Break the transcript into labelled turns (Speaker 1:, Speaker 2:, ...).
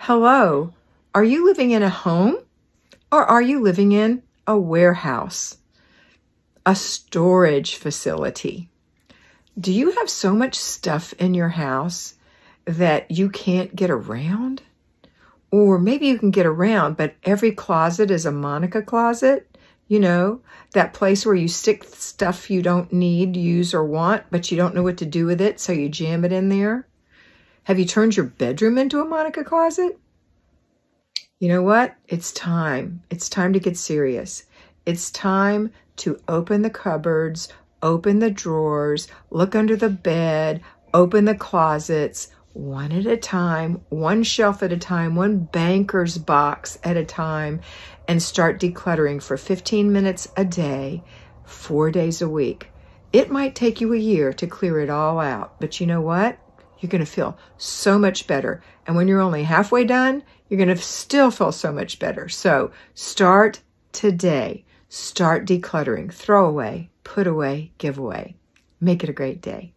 Speaker 1: Hello, are you living in a home or are you living in a warehouse, a storage facility? Do you have so much stuff in your house that you can't get around? Or maybe you can get around, but every closet is a Monica closet. You know, that place where you stick stuff you don't need, use, or want, but you don't know what to do with it, so you jam it in there. Have you turned your bedroom into a Monica closet? You know what? It's time. It's time to get serious. It's time to open the cupboards, open the drawers, look under the bed, open the closets, one at a time, one shelf at a time, one banker's box at a time, and start decluttering for 15 minutes a day, 4 days a week. It might take you a year to clear it all out, but you know what? You're going to feel so much better. And when you're only halfway done, you're going to still feel so much better. So start today. Start decluttering. Throw away, put away, give away. Make it a great day.